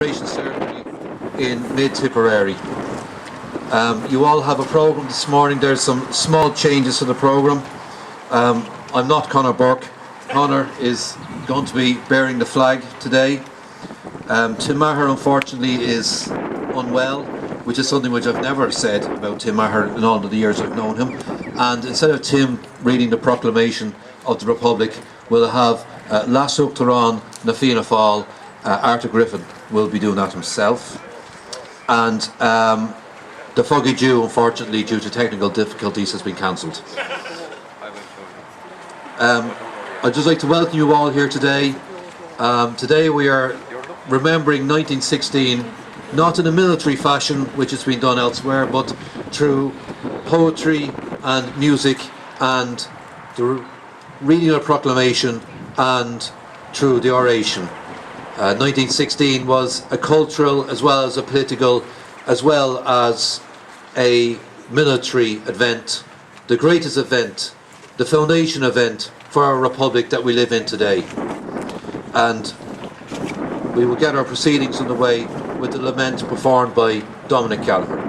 Commemoration ceremony in mid-Tipperary. You all have a programme this morning. There's some small changes to the programme. I'm not Conor Burke. Conor is going to be bearing the flag today. Tim Maher unfortunately is unwell, which is something which I've never said about Tim Maher in all of the years I've known him. And instead of Tim reading the proclamation of the Republic, we'll have Lasuk Taran na Fianna Fáil, Arthur Griffin will be doing that himself. And the Foggy Jew, unfortunately, due to technical difficulties, has been cancelled. I'd just like to welcome you all here today. Today we are remembering 1916, not in a military fashion, which has been done elsewhere, but through poetry and music and the reading of a proclamation and through the oration. 1916 was a cultural as well as a political as well as a military event, the greatest event, the foundation event for our republic that we live in today. And we will get our proceedings underway with the lament performed by Dominic Gallagher.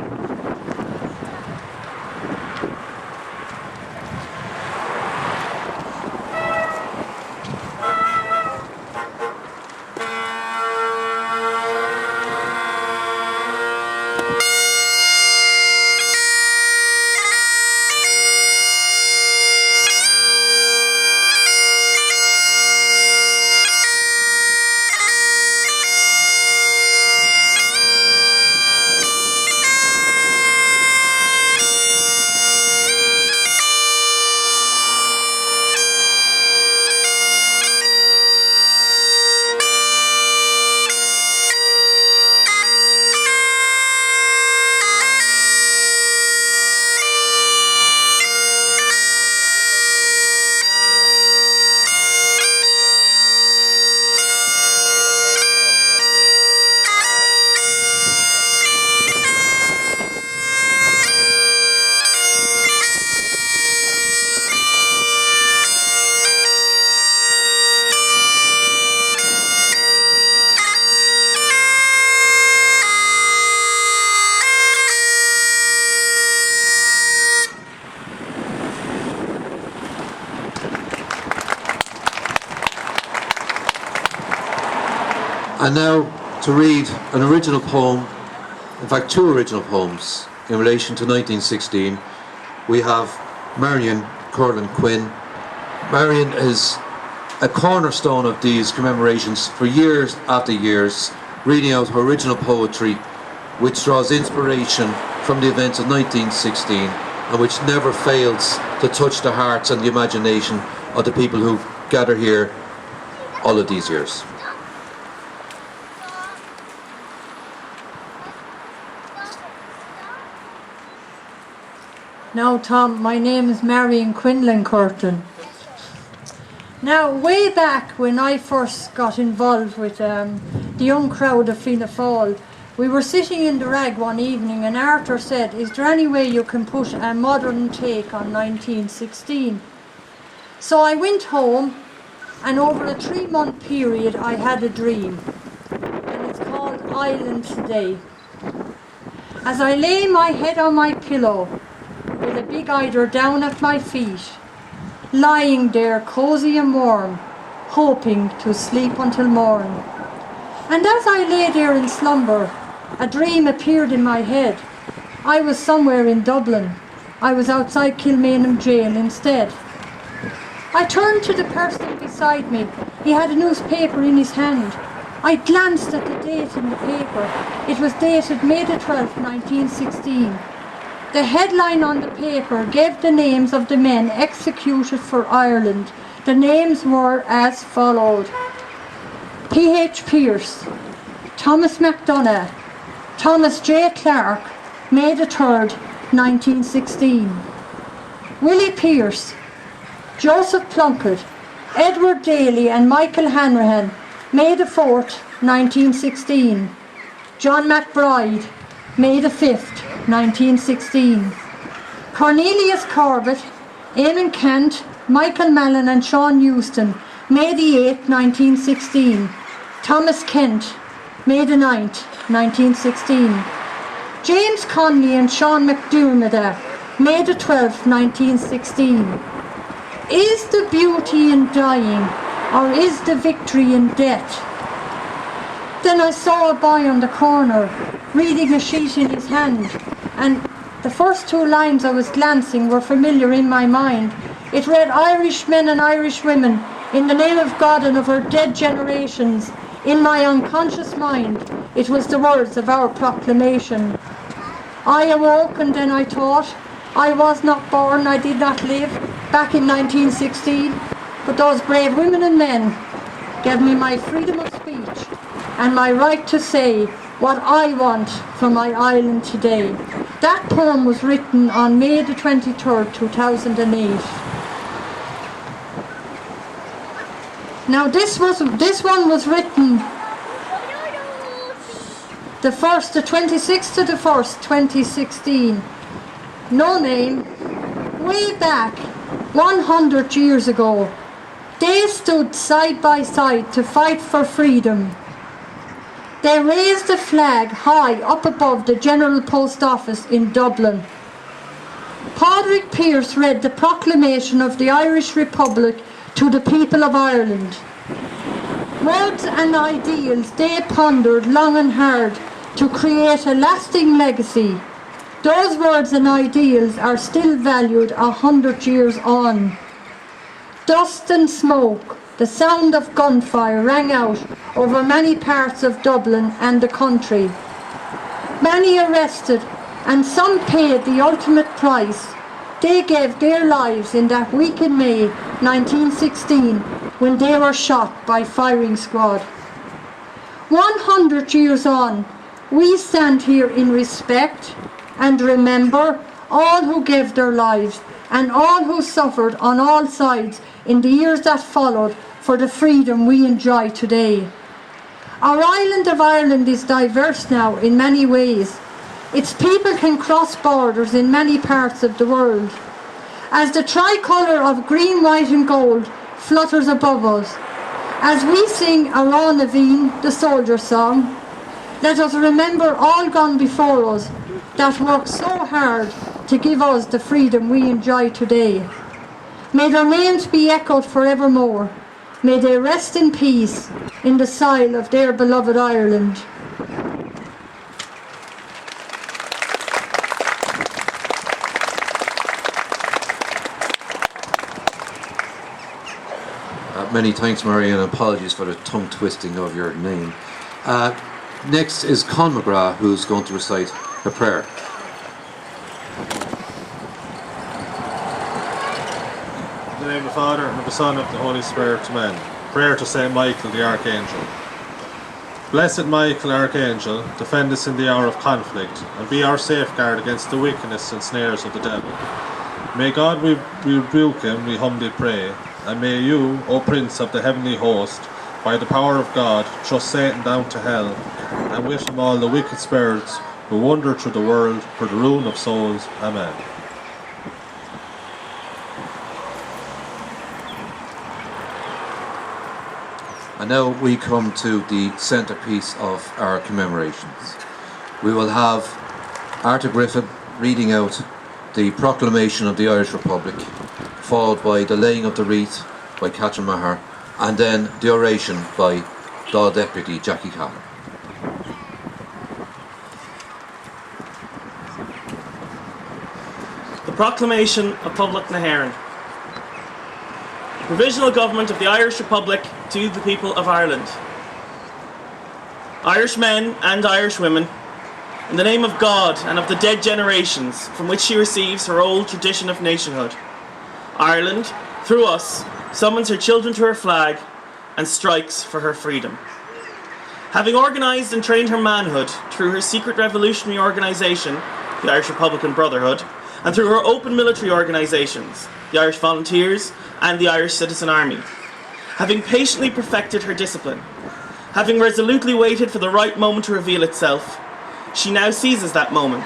And now to read an original poem, in fact two original poems in relation to 1916. We have Marion Curlin Quinn. Marion is a cornerstone of these commemorations for years after years, reading out her original poetry which draws inspiration from the events of 1916 and which never fails to touch the hearts and the imagination of the people who gather here all of these years. Now, Tom, my name is Marion Quinlan Curtin. Now, way back when I first got involved with the young crowd of Fianna Fáil, we were sitting in the rag one evening and Arthur said, "Is there any way you can put a modern take on 1916? So I went home and over a 3-month period I had a dream, and it's called Ireland's Day. As I lay my head on my pillow, with a big eider down at my feet, lying there cosy and warm, hoping to sleep until morn. And as I lay there in slumber, a dream appeared in my head. I was somewhere in Dublin. I was outside Kilmainham jail instead. I turned to the person beside me. He had a newspaper in his hand. I glanced at the date in the paper. It was dated May the 12th, 1916. The headline on the paper gave the names of the men executed for Ireland. The names were as followed: P.H. Pearse, Thomas MacDonagh, Thomas J. Clark, May the 3rd, 1916. Willie Pearse, Joseph Plunkett, Edward Daly and Michael Hanrahan, May the 4th, 1916. John McBride, May the 5th, 1916. Cornelius Corbett, Eamon Kent, Michael Mallon and Sean Euston, May the 8th, 1916. Thomas Kent, May the 9th, 1916. James Connolly and Sean McDermott, May the 12th, 1916. Is the beauty in dying, or is the victory in death? Then I saw a boy on the corner, reading a sheet in his hand, and the first two lines I was glancing were familiar in my mind. It read, Irish men and Irish women, in the name of God and of our dead generations. In my unconscious mind, it was the words of our proclamation. I awoke and then I thought, I was not born, I did not live, back in 1916, but those brave women and men gave me my freedom of speech and my right to say what I want for my island today. That poem was written on May the 23rd, 2008. Now this one was written the 26th to the 1st, 2016. No name. Way back, 100 years ago, they stood side by side to fight for freedom. They raised the flag high up above the General Post Office in Dublin. Padraig Pearse read the proclamation of the Irish Republic to the people of Ireland. Words and ideals they pondered long and hard to create a lasting legacy. Those words and ideals are still valued 100 years on. Dust and smoke, the sound of gunfire rang out over many parts of Dublin and the country. Many arrested and some paid the ultimate price. They gave their lives in that week in May 1916 when they were shot by firing squad. 100 years on, we stand here in respect and remember all who gave their lives and all who suffered on all sides in the years that followed for the freedom we enjoy today. Our island of Ireland is diverse now in many ways. Its people can cross borders in many parts of the world. As the tricolour of green, white and gold flutters above us, as we sing Ará na Bhín, the soldier song, let us remember all gone before us that worked so hard to give us the freedom we enjoy today. May their names be echoed forevermore. May they rest in peace in the soil of their beloved Ireland. Many thanks, Mary, and apologies for the tongue twisting of your name. Next is Con McGrath, who's going to recite a prayer. In the name of the Father, and of the Son, and of the Holy Spirit, amen. Prayer to Saint Michael the Archangel. Blessed Michael, Archangel, defend us in the hour of conflict, and be our safeguard against the wickedness and snares of the devil. May God rebuke him, we humbly pray, and may you, O Prince of the heavenly host, by the power of God, thrust Satan down to hell, and with him all the wicked spirits who wander through the world for the ruin of souls. Amen. And now we come to the centrepiece of our commemorations. We will have Arthur Griffin reading out the proclamation of the Irish Republic, followed by the laying of the wreath by Catherine Maher, and then the oration by Dáil Deputy Jackie Callum. The Proclamation of Public Nahairn. Provisional Government of the Irish Republic to the people of Ireland. Irish men and Irish women, in the name of God and of the dead generations from which she receives her old tradition of nationhood, Ireland, through us, summons her children to her flag and strikes for her freedom. Having organised and trained her manhood through her secret revolutionary organisation, the Irish Republican Brotherhood, and through her open military organisations, the Irish Volunteers and the Irish Citizen Army, having patiently perfected her discipline, having resolutely waited for the right moment to reveal itself, she now seizes that moment,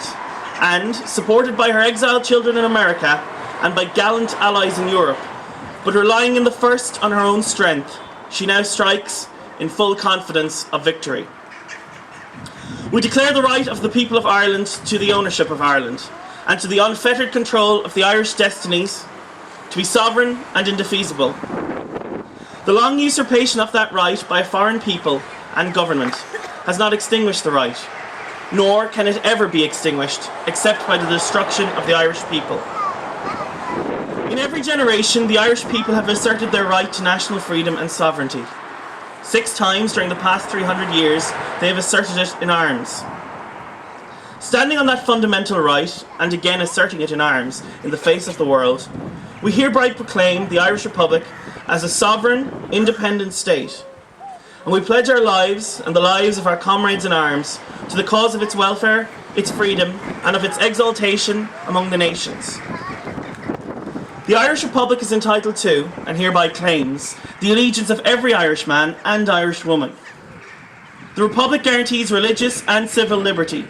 and, supported by her exiled children in America and by gallant allies in Europe, but relying in the first on her own strength, she now strikes in full confidence of victory. We declare the right of the people of Ireland to the ownership of Ireland and to the unfettered control of the Irish destinies to be sovereign and indefeasible. The long usurpation of that right by a foreign people and government has not extinguished the right, nor can it ever be extinguished except by the destruction of the Irish people. In every generation, the Irish people have asserted their right to national freedom and sovereignty. 6 times during the past 300 years, they have asserted it in arms. Standing on that fundamental right, and again asserting it in arms in the face of the world, we hereby proclaim the Irish Republic as a sovereign, independent state. And we pledge our lives and the lives of our comrades in arms to the cause of its welfare, its freedom, and of its exaltation among the nations. The Irish Republic is entitled to, and hereby claims, the allegiance of every Irishman and Irish woman. The Republic guarantees religious and civil liberty,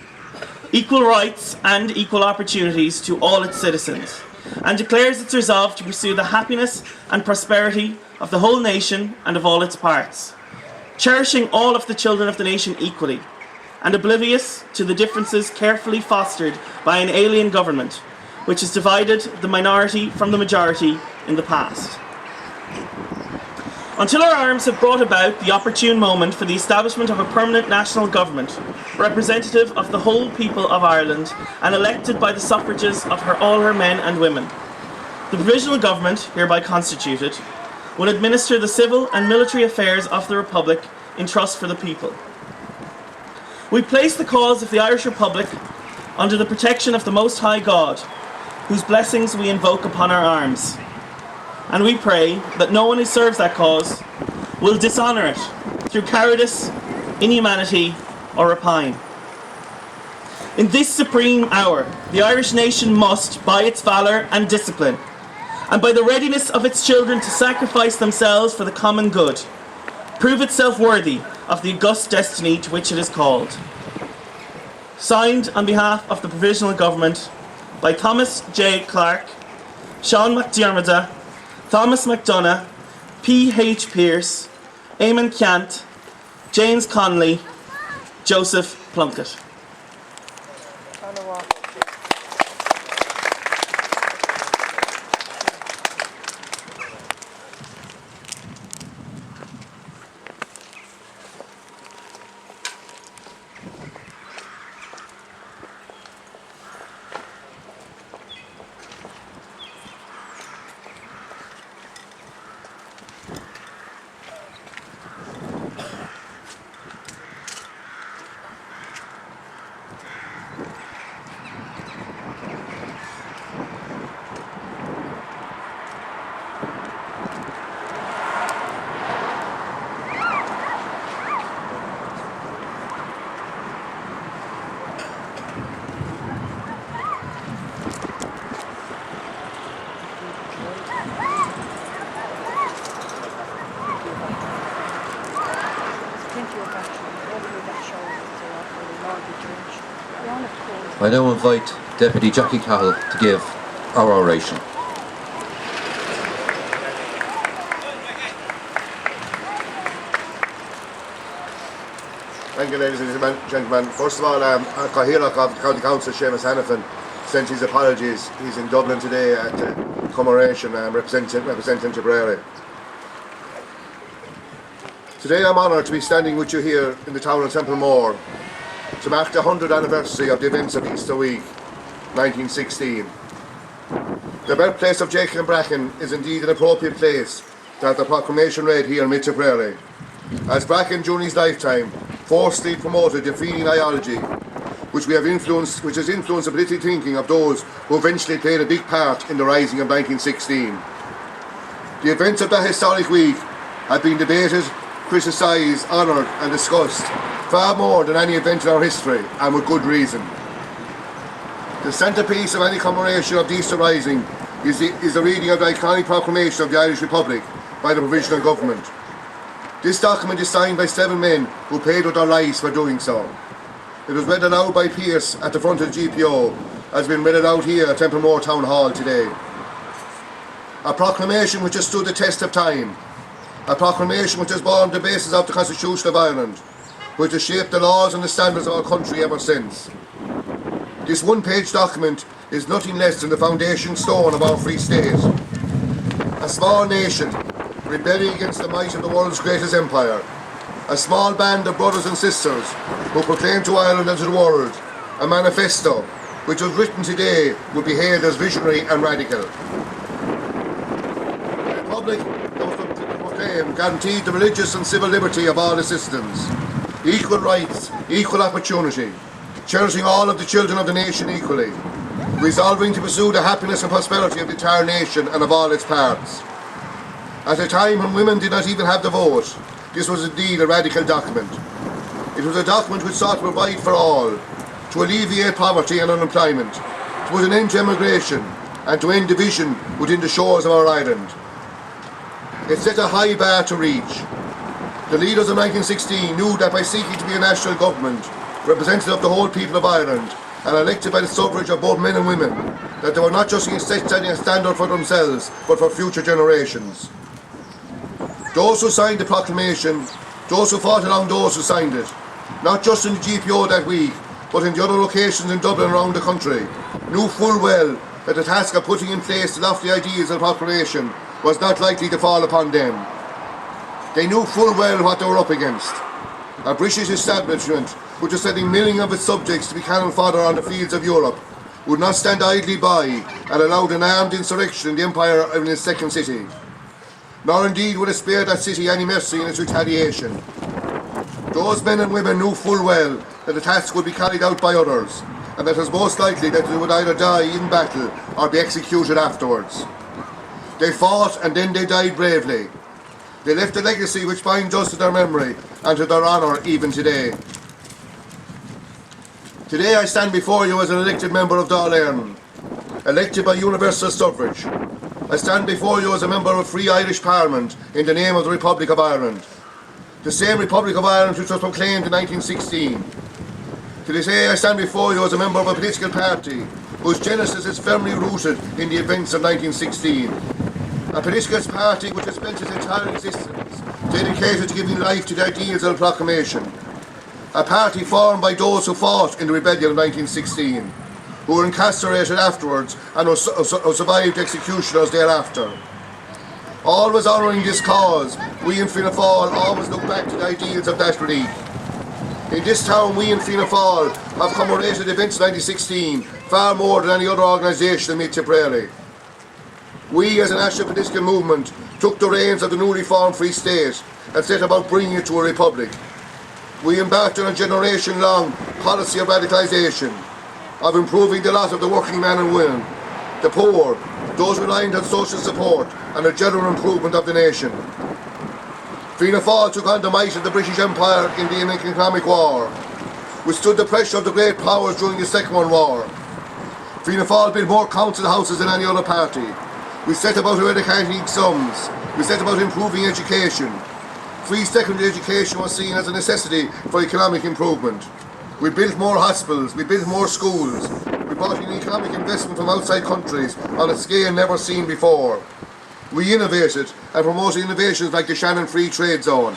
equal rights and equal opportunities to all its citizens, and declares its resolve to pursue the happiness and prosperity of the whole nation and of all its parts, cherishing all of the children of the nation equally, and oblivious to the differences carefully fostered by an alien government, which has divided the minority from the majority in the past. Until our arms have brought about the opportune moment for the establishment of a permanent national government, representative of the whole people of Ireland and elected by the suffrages of all her men and women, the provisional government, hereby constituted, will administer the civil and military affairs of the Republic in trust for the people. We place the cause of the Irish Republic under the protection of the Most High God, whose blessings we invoke upon our arms. And we pray that no one who serves that cause will dishonour it through cowardice, inhumanity, or rapine. In this supreme hour, the Irish nation must, by its valour and discipline, and by the readiness of its children to sacrifice themselves for the common good, prove itself worthy of the august destiny to which it is called. Signed on behalf of the Provisional Government by Thomas J. Clark, Sean McDiarmid, Thomas McDonough, P.H. Pearce, Eamon Ciant, James Connolly, Joseph Plunkett. I now invite Deputy Jackie Cahill to give our oration. Thank you, ladies and gentlemen. First of all, Cathaoirleach of the County Council, Seamus Hannafin, sent his apologies. He's in Dublin today at Commemoration, representing Tipperary. Today I'm honoured to be standing with you here in the town of Templemore to mark the 100th anniversary of the events of Easter Week, 1916. The birthplace of Jacob Bracken is indeed an appropriate place to have the proclamation read here in Mid-Tipperary, as Bracken during his lifetime forcefully promoted the Fenian ideology, which has influenced the political thinking of those who eventually played a big part in the Rising of 1916. The events of that historic week have been debated, criticised, honoured and discussed far more than any event in our history, and with good reason. The centrepiece of any commemoration of the Easter Rising is the reading of the iconic proclamation of the Irish Republic by the Provisional Government. This document is signed by 7 men who paid with their lives for doing so. It was read aloud by Pearce at the front of the GPO, has been read aloud here at Templemore Town Hall today. A proclamation which has stood the test of time. A proclamation which has borne the basis of the Constitution of Ireland. which has shaped the laws and the standards of our country ever since. This one-page document is nothing less than the foundation stone of our free state. A small nation, rebelling against the might of the world's greatest empire. A small band of brothers and sisters who proclaim to Ireland and to the world a manifesto which was written today would be hailed as visionary and radical. The Republic that was proclaimed guaranteed the religious and civil liberty of all its citizens, equal rights, equal opportunity, cherishing all of the children of the nation equally, resolving to pursue the happiness and prosperity of the entire nation and of all its parts. At a time when women did not even have the vote, this was indeed a radical document. It was a document which sought to provide for all, to alleviate poverty and unemployment, to put an end to emigration, and to end division within the shores of our island. It set a high bar to reach. The leaders of 1916 knew that by seeking to be a national government, representative of the whole people of Ireland, and elected by the suffrage of both men and women, that they were not just setting a standard for themselves, but for future generations. Those who signed the proclamation, those who fought along those who signed it, not just in the GPO that week, but in the other locations in Dublin and around the country, knew full well that the task of putting in place the lofty ideals of the proclamation was not likely to fall upon them. They knew full well what they were up against. A British establishment which was sending millions of its subjects to be cannon fodder on the fields of Europe would not stand idly by and allow an armed insurrection in the empire in its second city. Nor indeed would it spare that city any mercy in its retaliation. Those men and women knew full well that the task would be carried out by others, and that it was most likely that they would either die in battle or be executed afterwards. They fought and then they died bravely. They left a legacy which binds us to their memory and to their honour even today. Today I stand before you as an elected member of Dáil Éireann, elected by universal suffrage. I stand before you as a member of Free Irish Parliament in the name of the Republic of Ireland. The same Republic of Ireland which was proclaimed in 1916. To this day I stand before you as a member of a political party whose genesis is firmly rooted in the events of 1916. A political party which has spent its entire existence dedicated to giving life to the ideals of the proclamation. A party formed by those who fought in the rebellion of 1916, who were incarcerated afterwards and who survived executioners thereafter. Always honouring this cause, we in Fianna Fáil always look back to the ideals of that relief. In this town, we in Fianna Fáil have commemorated events of 1916 far more than any other organisation in Mid-Tipperary. We, as a national political movement, took the reins of the newly formed Free State and set about bringing it to a republic. We embarked on a generation-long policy of radicalisation, of improving the lot of the working man and woman, the poor, those reliant on social support, and a general improvement of the nation. Fianna Fáil took on the might of the British Empire in the economic war, withstood the pressure of the great powers during the Second World War. Fianna Fáil built more council houses than any other party. We set about eradicating slums. We set about improving education. Free secondary education was seen as a necessity for economic improvement. We built more hospitals, we built more schools. We brought in economic investment from outside countries on a scale never seen before. We innovated and promoted innovations like the Shannon Free Trade Zone.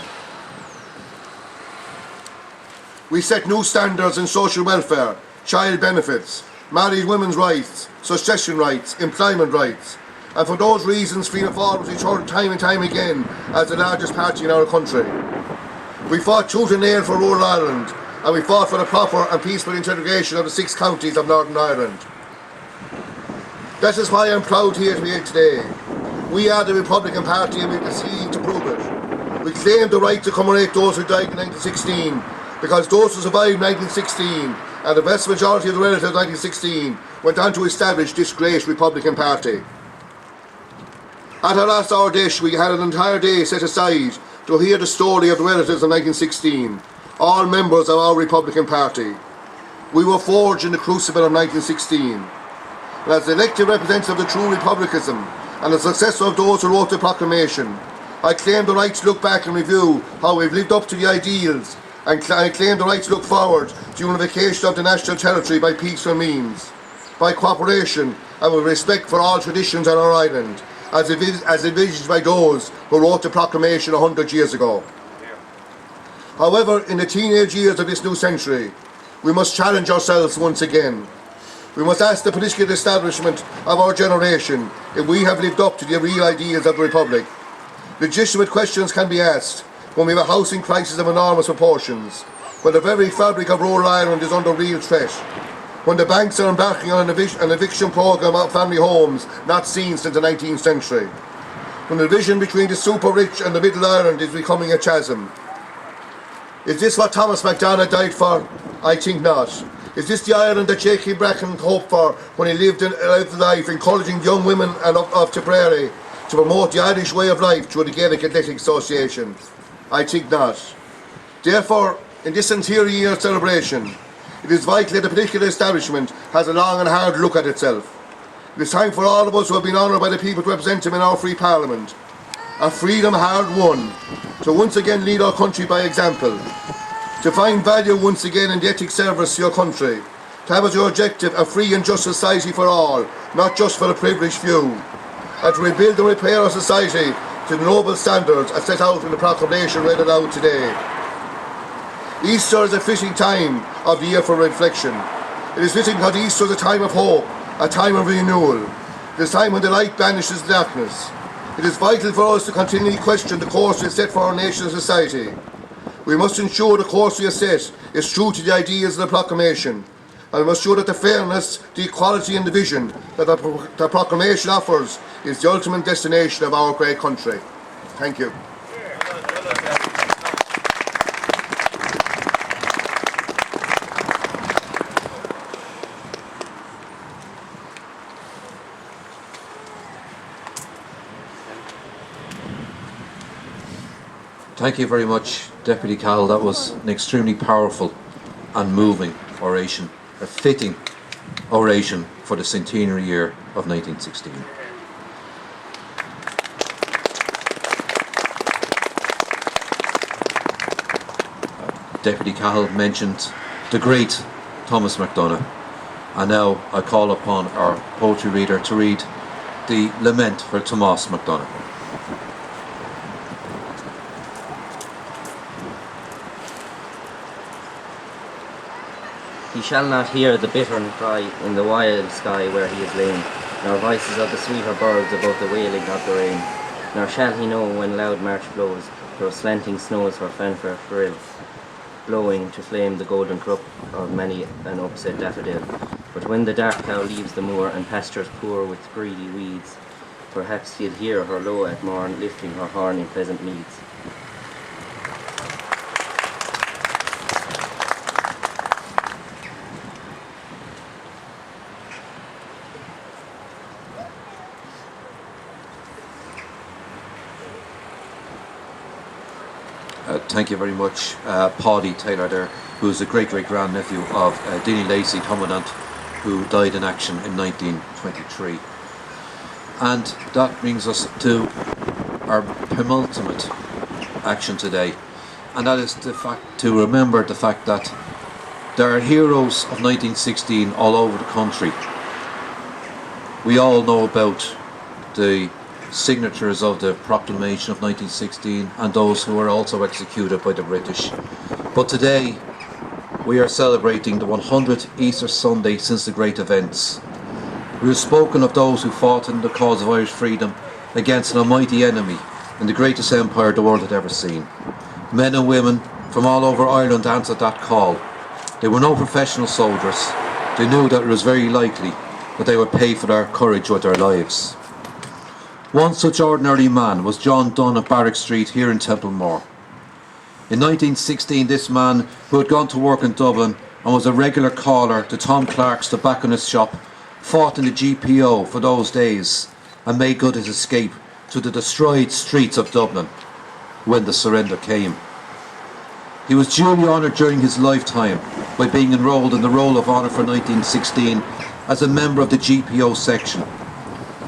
We set new standards in social welfare, child benefits, married women's rights, succession rights, employment rights. And for those reasons, Fianna Fáil was returned time and time again as the largest party in our country. We fought tooth and nail for rural Ireland, and we fought for the proper and peaceful integration of the 6 counties of Northern Ireland. That is why I'm proud here to be here today. We are the Republican Party and we proceed to prove it. We claim the right to commemorate those who died in 1916, because those who survived 1916 and the vast majority of the relatives of 1916 went on to establish this great Republican Party. At our last hour dish, we had an entire day set aside to hear the story of the relatives of 1916, all members of our Republican Party. We were forged in the crucible of 1916. And as the elected representative of the true republicanism and the successor of those who wrote the proclamation, I claim the right to look back and review how we've lived up to the ideals, and I claim the right to look forward to unification of the national territory by peaceful means, by cooperation and with respect for all traditions on our island, as envisaged by those who wrote the proclamation 100 years ago. However, in the teenage years of this new century, we must challenge ourselves once again. We must ask the political establishment of our generation if we have lived up to the real ideals of the Republic. Legitimate questions can be asked when we have a housing crisis of enormous proportions, when the very fabric of rural Ireland is under real threat, when the banks are embarking on an eviction programme of family homes not seen since the 19th century, when the division between the super rich and the middle Ireland is becoming a chasm. Is this what Thomas MacDonagh died for? I think not. Is this the Ireland that J.K. Bracken hoped for when he lived life, encouraging young women of Tipperary to promote the Irish way of life through the Gaelic Athletic Association? I think not. Therefore, in this centenary year celebration, it is vital that the political establishment has a long and hard look at itself. It is time for all of us who have been honoured by the people to represent them in our free parliament, a freedom hard won, to once again lead our country by example, to find value once again in the ethic service to your country, to have as your objective a free and just society for all, not just for the privileged few, and to rebuild and repair our society to the noble standards as set out in the proclamation read aloud today. Easter is a fitting time of the year for reflection. It is fitting because Easter is a time of hope, a time of renewal. It is a time when the light banishes darkness. It is vital for us to continually question the course we have set for our nation and society. We must ensure the course we have set is true to the ideas of the proclamation, and we must ensure that the fairness, the equality and the vision that the proclamation offers is the ultimate destination of our great country. Thank you. Thank you very much, Deputy Cal. That was an extremely powerful and moving oration, a fitting oration for the centenary year of 1916. Deputy Cahill mentioned the great Thomas MacDonagh, and now I call upon our poetry reader to read the Lament for Thomas MacDonagh. He shall not hear the bittern cry in the wild sky where he is lain, nor voices of the sweeter birds above the wailing of the rain. Nor shall he know when loud March blows through slanting snows for fanfare thrill, blowing to flame the golden crop of many an upset daffodil. But when the dark cow leaves the moor and pastures poor with greedy weeds, perhaps he'll hear her low at morn lifting her horn in pleasant meads. Thank you very much, Paddy Taylor there, who is a great-great-grandnephew of Deanie Lacey, Commandant, who died in action in 1923. And that brings us to our penultimate action today, and that is the fact to remember the fact that there are heroes of 1916 all over the country. We all know about the signatures of the proclamation of 1916 and those who were also executed by the British. But today we are celebrating the 100th Easter Sunday since the great events. We have spoken of those who fought in the cause of Irish freedom against an almighty enemy in the greatest empire the world had ever seen. Men and women from all over Ireland answered that call. They were no professional soldiers. They knew that it was very likely that they would pay for their courage with their lives. One such ordinary man was John Dunn of Barrack Street here in Templemore. In 1916, this man, who had gone to work in Dublin and was a regular caller to Tom Clark's tobacconist shop, fought in the GPO for those days and made good his escape to the destroyed streets of Dublin when the surrender came. He was duly honoured during his lifetime by being enrolled in the Roll of Honour for 1916 as a member of the GPO section,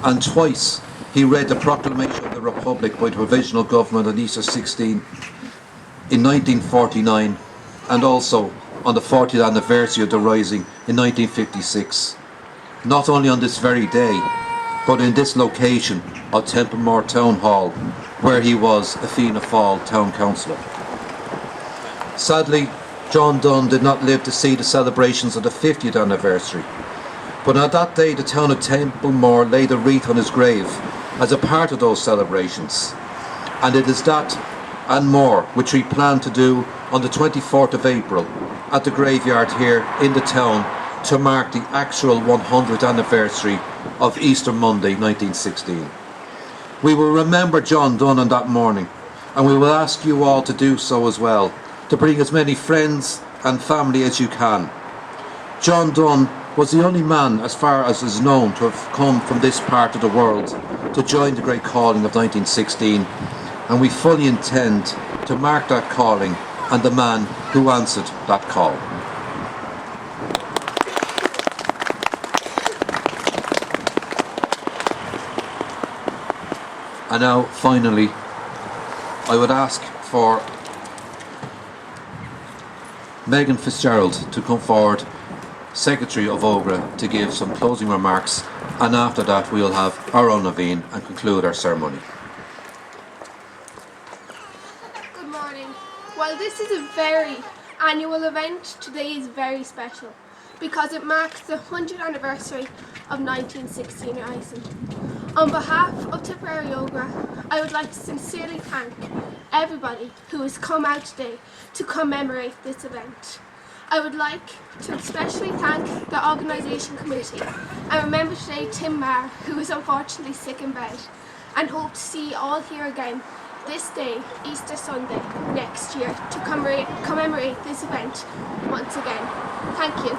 and twice he read the Proclamation of the Republic by the Provisional Government on Easter 16 in 1949 and also on the 40th anniversary of the Rising in 1956. Not only on this very day, but in this location of Templemore Town Hall, where he was a Fianna Fáil Town Councillor. Sadly, John Donne did not live to see the celebrations of the 50th anniversary. But on that day, the town of Templemore laid a wreath on his grave as a part of those celebrations. And it is that and more which we plan to do on the 24th of April at the graveyard here in the town to mark the actual 100th anniversary of Easter Monday 1916. We will remember John Donne on that morning, and we will ask you all to do so as well, to bring as many friends and family as you can. John Donne was the only man, as far as is known, to have come from this part of the world to join the great calling of 1916, and we fully intend to mark that calling and the man who answered that call. And now, finally, I would ask for Megan Fitzgerald to come forward, Secretary of OGRA, to give some closing remarks, and after that we will have our own Naveen and conclude our ceremony. Good morning. While this is a very annual event, today is very special because it marks the 100th anniversary of 1916 Rising. On behalf of Tipperary OGRA, I would like to sincerely thank everybody who has come out today to commemorate this event. I would like to especially thank the organisation committee and remember today Tim Marr, who is unfortunately sick in bed, and hope to see you all here again this day, Easter Sunday, next year to commemorate this event once again. Thank you.